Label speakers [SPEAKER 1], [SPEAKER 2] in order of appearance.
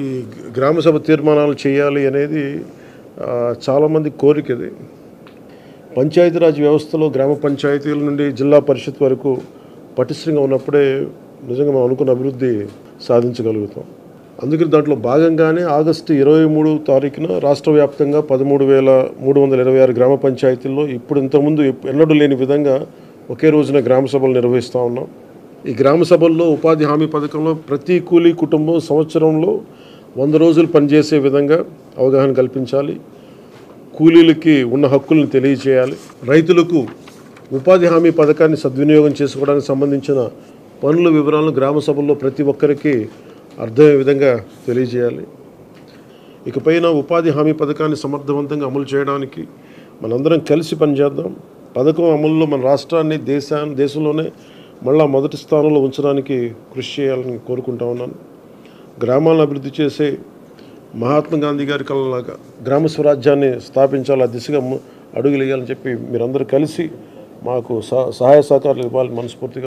[SPEAKER 1] ఈ గ్రామ సభ తీర్మానాలు చేయాలి అనేది చాలామంది కోరికది. పంచాయతీరాజ్ వ్యవస్థలో గ్రామ పంచాయతీల నుండి జిల్లా పరిషత్ వరకు పటిష్టంగా ఉన్నప్పుడే నిజంగా మనం అనుకున్న అభివృద్ధి సాధించగలుగుతాం. అందుకని దాంట్లో భాగంగానే ఆగస్టు 23 తారీఖున రాష్ట్ర వ్యాప్తంగా 13,326 గ్రామ పంచాయతీల్లో ఇప్పుడు ఇంతకుముందు ఎన్నడూ లేని విధంగా ఒకే రోజున గ్రామ సభలు నిర్వహిస్తూ ఉన్నాం. ఈ గ్రామ సభల్లో ఉపాధి హామీ పథకంలో ప్రతి కూలీ కుటుంబం సంవత్సరంలో 100 రోజులు పనిచేసే విధంగా అవగాహన కల్పించాలి. కూలీలకి ఉన్న హక్కులను తెలియజేయాలి. రైతులకు ఉపాధి హామీ పథకాన్ని సద్వినియోగం చేసుకోవడానికి సంబంధించిన పనుల వివరాలను గ్రామ సభల్లో ప్రతి ఒక్కరికి అర్థమయ్యే విధంగా తెలియజేయాలి. ఇకపైన ఉపాధి హామీ పథకాన్ని సమర్థవంతంగా అమలు చేయడానికి మనందరం కలిసి పనిచేద్దాం. పథకం అమలులో మన రాష్ట్రాన్ని దేశంలోనే మళ్ళా మొదటి స్థానంలో ఉంచడానికి కృషి చేయాలని కోరుకుంటా ఉన్నాను. గ్రామాలను అభివృద్ధి చేసే మహాత్మా గాంధీ గారి కళలాగా గ్రామ స్వరాజ్యాన్ని స్థాపించాలి, ఆ దిశగా అడుగులు వేయాలని చెప్పి మీరందరూ కలిసి మాకు సహాయ సహకారాలు ఇవ్వాలని మనస్ఫూర్తిగా